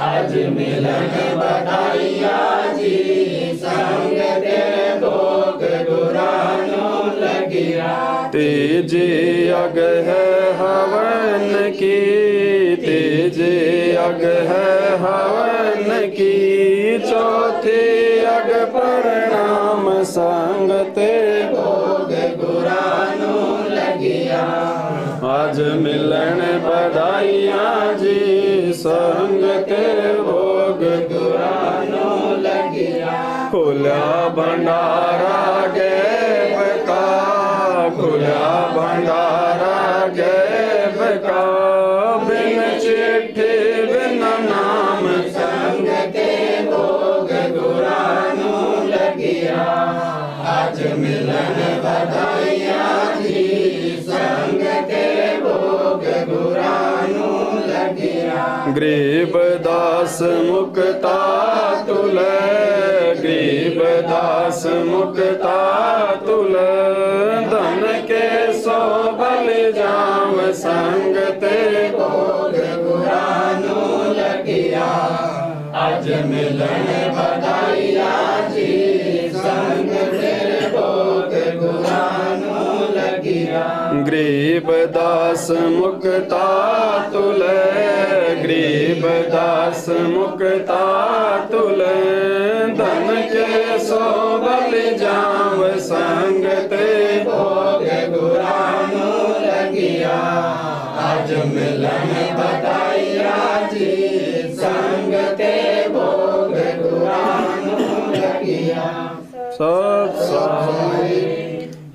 आज मिलन बधाइया जी संग तेरे भोग गुरानो लगिया। तीजी यज्ञ है हवन की, तीजी यज्ञ है हवन की, चौथी यज्ञ प्रणाम संग तेरे भोग गुरानो लगिया। आज मिलन बधाइया जी संग तेरे भोग गुरानो लगिया। खुला भंडारा गैब का, खुला भंडारा गैब का, बिन चिट्ठी बिन नाम संग तेरे भोग गुरानो लगिया। आज मिलन बधाइया जी संग तेरे भोग गुरानो लगिया। गरीब दास मुक्ता तुल, गरीब दास मुक्ता तुल, धन के सो बल जाम संग तेरे भोग गुरानो लगिया। आज मिलन बधाइया जी संग तेरे भोग गुरानो लगिया। गरीब दास मुक्ता तुल, गरीब दास मुक्ता तुल, धन के सो बल जाम संग तेरे भोग गुरानो लगिया। आज मिलन बधाइया जी संग तेरे भोग गुरानो लगिया। सत साई।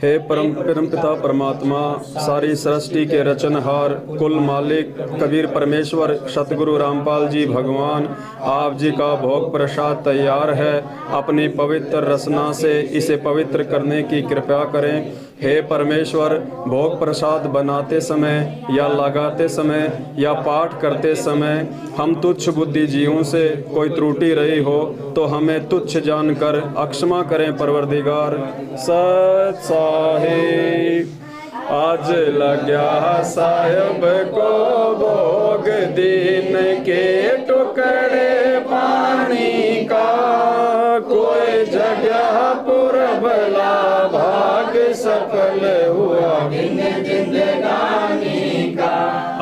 हे परम पिता परमात्मा, सारी सृष्टि के रचनहार, कुल मालिक कबीर परमेश्वर सतगुरु रामपाल जी भगवान, आप जी का भोग प्रसाद तैयार है। अपनी पवित्र रसना से इसे पवित्र करने की कृपा करें। हे परमेश्वर, भोग प्रसाद बनाते समय या लगाते समय या पाठ करते समय हम तुच्छ बुद्धि जीवों से कोई त्रुटि रही हो तो हमें तुच्छ जानकर अक्षमा करें परवरदिगार। सत साहिब। आज लग्या साहेब को भोग दिन के टुकड़े पानी का, कोई जगह पुरबला भाग सफल हुआ दिन जिंदगानी का।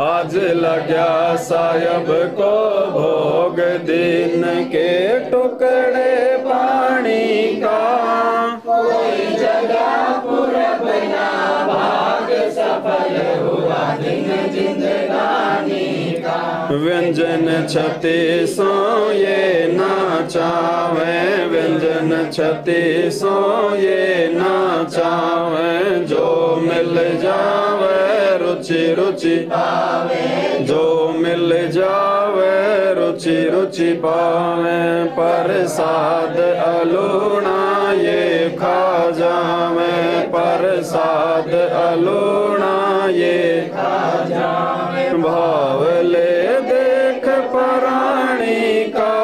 आज लग्या साहेब को भोग दिन के टुकड़े पानी का, कोई जगह पुरबला भाग सफल हुआ दिन जिंदगानी का। व्यंजन 36 ये नाचावे, व्यंजन 36 ये नाचावे, जो मिल जावे रुचि रुचि पावे, जो मिल जावे रुचि रुचि पावे, प्रसाद अलूणा ये खा जावे, प्रसाद अलूणा ये खा जावे। भाव ले देख प्राणी का,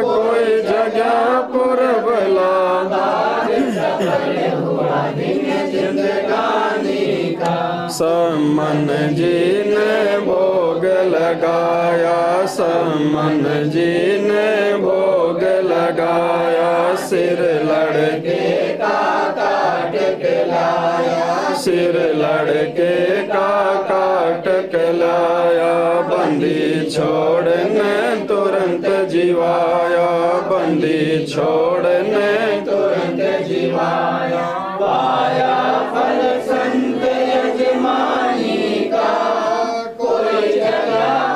कोई जगह पुरबला भाग सफल हुआ दिन जिंदगानी का। समन जी ने भोग लगाया, समन जी ने भोग लगाया, सिर लड़के का काट के लाया, सिर लड़के का काट के लाया, बंदी छोड़ने तुरंत जीवाया, बंदी छोड़ने तुरंत जीवाया। पाया फल संत यजमानी का, कोई जगह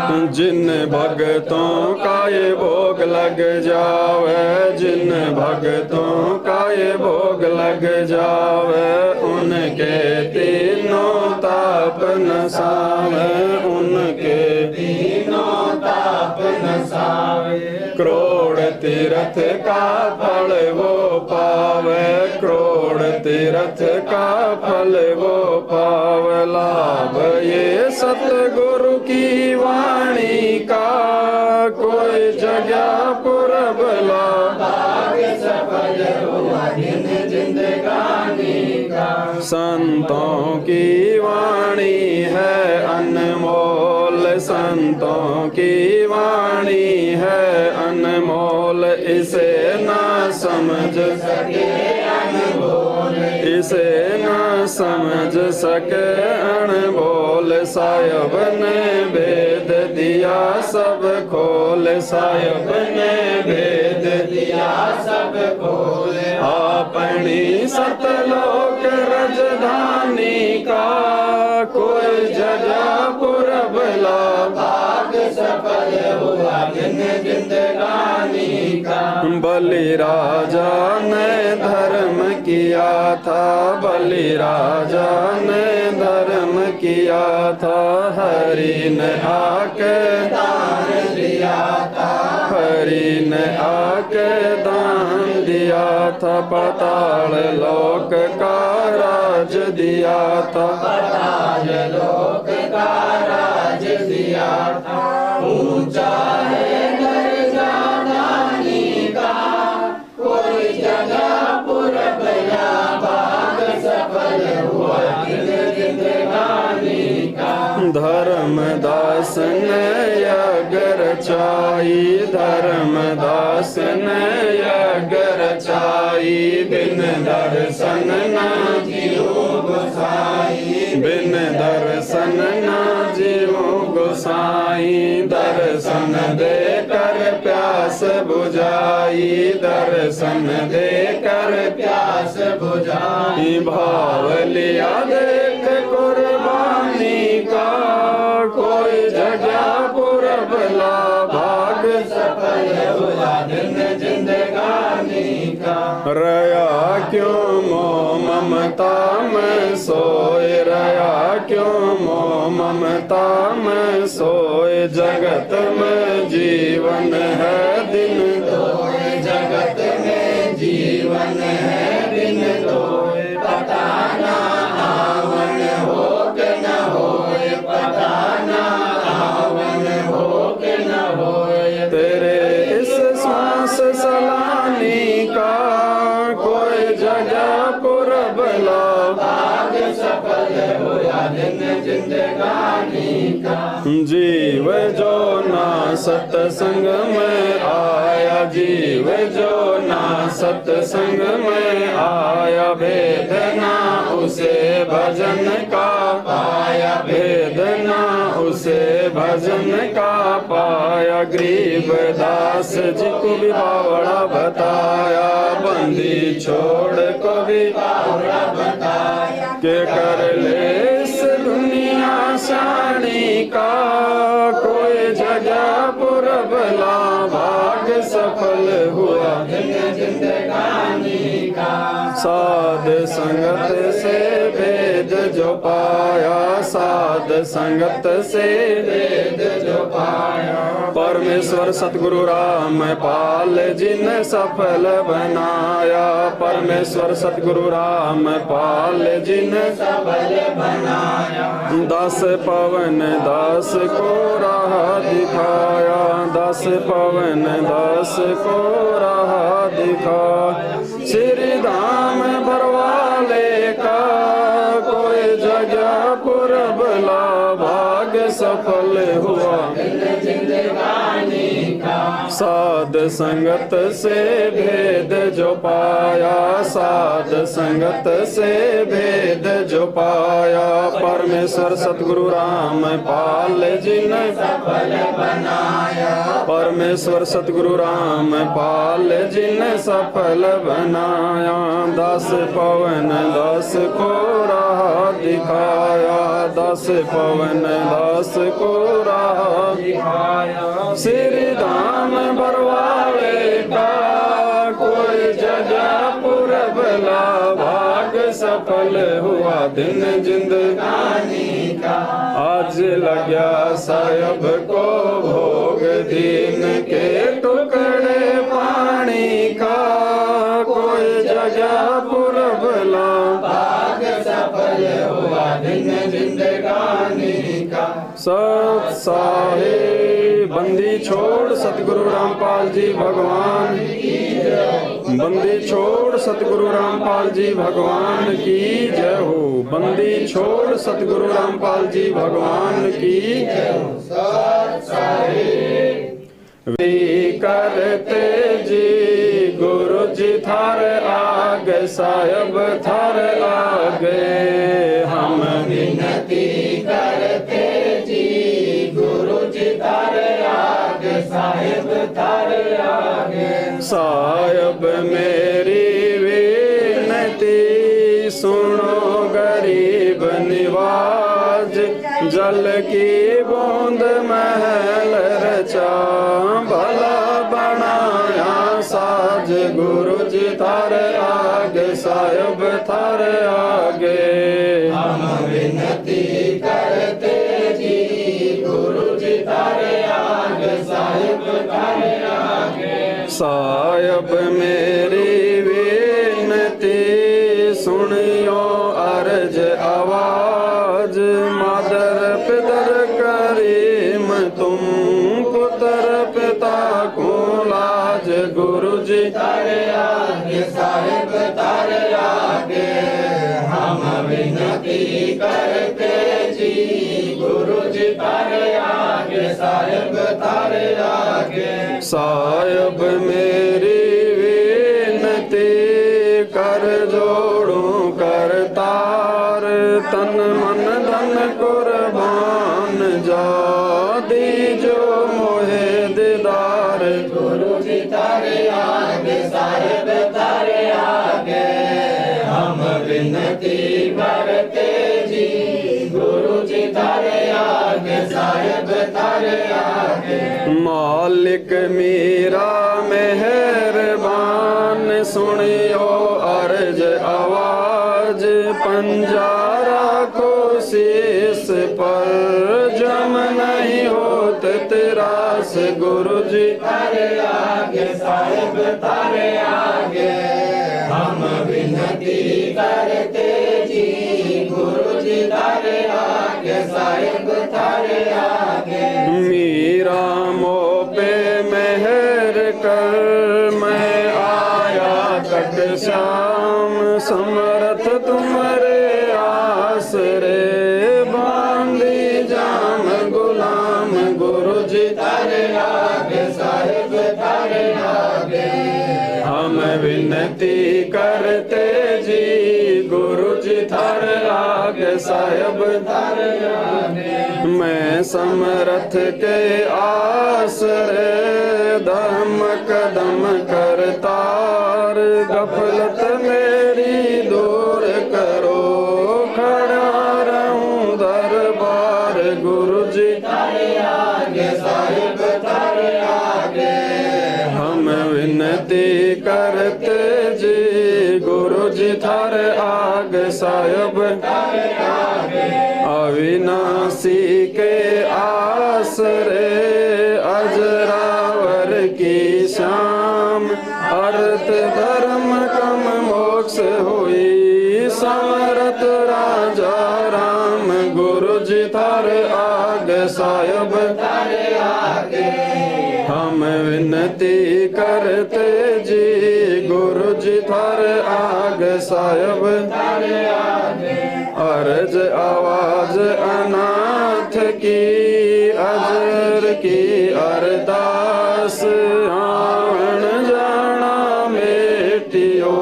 जिन भक्तों का ये भोग लग जावे, जिन भक्तों का ये भोग लग जावे, उनके तीनों ताप नसावे, उनके तीनों ताप नसावे। करोड़ तीर्थ का फल वो पावे, करोड़ तीर्थ का फल वो पावे। लाभ ये सतगुरु की वाणी का, कोई जगह पुरब लाभ सफल हुआ दिन जिंदगानी का। संतों की वाणी है अनमोल, संतों की वाणी है अनमोल, इसे ना समझ सके अनमोल, इसे ना समझ सके अनमोल। साहिब ने भेद दिया सब खोल, साहिब ने भेद दिया सब खोल। अपनी सतलोक राजधानी का, कोई जगह पुरब लाभ सफल हुआ दिन जिंदगानी का। बलि राजा ने धर्म किया था, बलि राजा ने धर्म किया था, हरि ने आके दान दिया था, हरि ने आके दान दिया था। पाताल लोक का राज दिया था, पाताल लोक का राज दिया था। ऊंचा है दर्जा दानी का, कोई जगह पुरब या भाग सफल हुआ दिन जिंदगानी का। धर्मदास ने यज्ञ रचाई, धर्मदास ने यज्ञ रचाई, बिन दर्शन ना जीव गोसाई, बिन दर्शन ना जीव गोसाई। दर्शन देकर प्यास बुझाई, दर्शन देकर प्यास बुझाई। भाव लिया देख कुर्बानी का, कोई जगह पुरब लाभ भाग सफल हुआ दिन जिंदगानी का। रया क्यों मोह ममता में सोए, रया क्यों मोह ममता में सोए। जगत में जीवन है दिन दोए, जगत में जीवन है दिन दोए। पता ना आवन हो के न होए, पता ना आवन हो के न होए। तेरे इस श्वास सलानी का, कोई जगह पुरब लाभ सफल हुआ दिन जिंदगानी का। जीव जो ना सत्संग में आया, जीव जो ना सत्संग में आया, भेद ना उसे भजन का पाया, भेद ना उसे भजन का पाया। गरीबदास जी को भी बावड़ा बताया, बंदी छोड़ को भी बावड़ा बताया। के कर ले इस दुनिया शानी का, कोई जगह पुरब लाभ भाग सफल हुआ दिन जिंदगानी का। साध संगत से भेद जो पाया, साध संगत से भेद जो पाया। परमेश्वर सतगुरु राम पाल जी ने सफल बनाया, परमेश्वर सतगुरु राम पाल जी ने सफल बनाया। दस पवन दस को राह दिखाया, दस पवन दस को राह दिखा। श्री धाम बरवाले का, कोई जगह पुरब लाभ भाग सफल हुआ जिंदगानी का। साध संगत से भेद जो पाया, साध संगत से भेद जो पाया। परमेश्वर सतगुरु राम पाल जी ने सफल बनाया, परमेश्वर सतगुरु राम पाल जी ने सफल बनाया। दस पवन दस को राह दिखाया, दस पवन दस को राह श्री धाम बरवावे का कोई जगह पुरबला भाग सफल हुआ दिन जिंदगानी का। आज लग्या साहब को भोग दीन के टुकड़े पानी का कोई जगह पुरबला भाग सफल हुआ दिन जिंदगानी का। सत साहिब बंदी छोड़ सतगुरु रामपाल जी भगवान की जय। बंदी छोड़ सतगुरु रामपाल जी भगवान की जय हो। बंदी छोड़ सतगुरु रामपाल जी भगवान की जय हो। सत साहिब वे करते जी गुरु जी थार आगे साहब थार आगे हम विनती करते जी गुरु जी थार आगे साहब थार आगे। साहब मेरी विनती सुनो गरीब निवाज जल की बूंद महल रचा भला बनाया साज गुरु जी थार आगे साहब थार आगे हम विनती करते जी गुरु जी थार आगे साहब थार आगे। साहब मेरी विनती सुनियो अर्ज आवाज मादर पितर करीम तुम पुत्र पिता को लाज गुरु जी तारे आगे साहिब तारे आगे हम विनती करते जी गुरु जी तारे आगे साहिब तारे आगे। साहिब मेरी विनती कर जोड़ू कर तार तन मन धन कुर्बान जा दीजो मोहे दीदार गुरु जी तारे आगे साहिब तारे आगे हम विनती करते जी गुरु जी तारे आगे साहिब तारे आगे। मालिक मेरा मेहरबान सुनियो अर्ज आवाज पंजारा को शीस पर जम नहीं होत तिरास गुरु जी तारे आगे साहिब तारे आगे हम विनती करते जी गुरु जी तारे आगे साहिब तारे आगे। मीरा मो पे मेहर कर मैं आया कट श्याम समर्थ तुम्हारे आसरे बांधी जाम गुलाम गुरु जी तारे आगे साहिब तारे आगे हम विनती करते जी गुरु जी थारे आगे साहिब थारे आगे। मैं समर्थ के आसरे दम कदम करतार गफलत मेरी दूर करो खड़ा रहूं दरबार गुरु जी तारे आगे साहिब तारे आगे हम विनती करते जी गुरु जी थारे आगे साहिब तारे आगे। अविनाशी के आसरे अजरावर की शाम अर्थ धर्म कम मोक्ष हुई समरथ राजा राम गुरु जी थारे आगे साहिब तारे आगे हम विनती करते जी गुरु जी थारे आगे साहिब तारे आगे। अर्ज आवाज अनाथ की अजर की अरदास आवन जाना मेटियो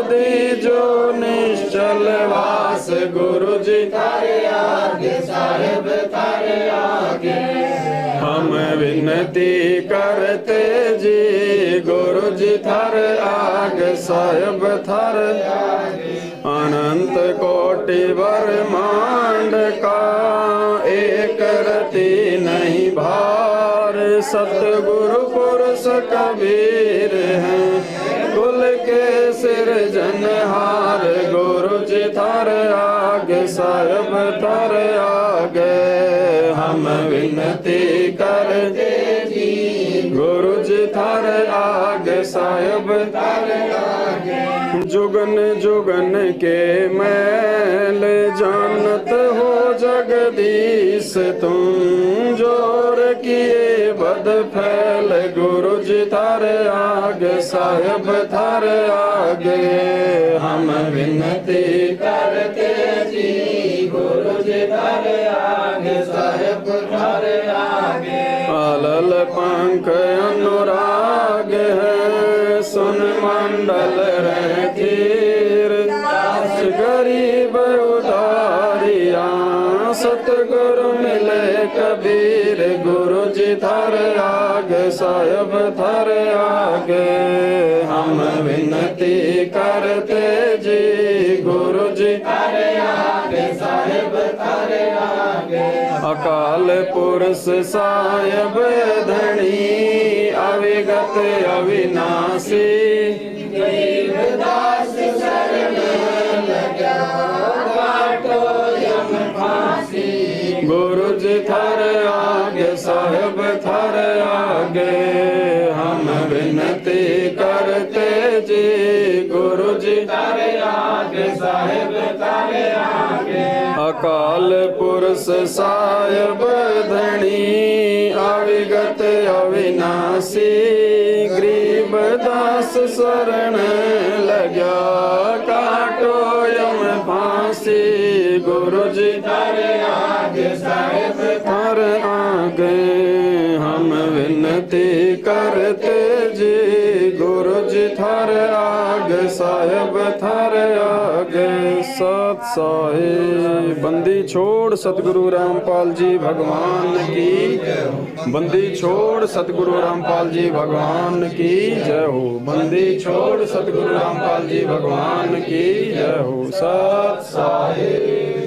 दीजो निश्चल वास गुरु जी तारे आगे साहिब तारे आगे हम विनती करते जी गुरु जी थारे आगे साहिब थारे आगे। अनंत कोटि ब्रह्मांड का एक रति नहीं भार सतगुरु पुरुष कबीर हैं, कुल के सिरजनहार। गुरु जी थारे आगे साहिब थारे आगे हम विनती करते जी। गुरु जी थारे आगे साहिब थारे आगे। जुगन जुगन के मैल जानत हो जगदीश तुम, जोर किए बद फैल। गुरु जी थारे आगे साहिब थारे आगे हम विनती करते जी। गुरु जी थारे आगे साहिब थारे आगे। आलल पंख अनुराग है, सुन मंडल रखीर। दास गरीब उधारिया, सतगुरु मिले कबीर। गुरु जी थारे आगे साहिब थारे आगे हम विनती करते जी। गुरु जी थारे आगे साहिब थारे आगे। अकाल पुरुष साहिब धनी, अविगत अविनाशी। गरीबदास शरण लगा, काटो यम फांसी। गुरु जी थारे आगे साहिब थारे आगे हम विनती करते जी। गुरु जी थारे आगे साहिब थारे आगे। अकाल पुरुष साहिब धनी, अविगत अविनाशी। गरीबदास शरण लगा, काटो यम फांसी। गुरु जी थारे आगे साहिब थारे आगे हम विनती करते जी। गुरु जी थारे आगे साहिब थारे आगे। सत साहिब। बंदी छोड़ सतगुरु रामपाल जी भगवान की। बंदी छोड़ सतगुरु रामपाल जी भगवान की जय हो। बंदी छोड़ सतगुरु रामपाल जी भगवान की जय हो। सत साहिब।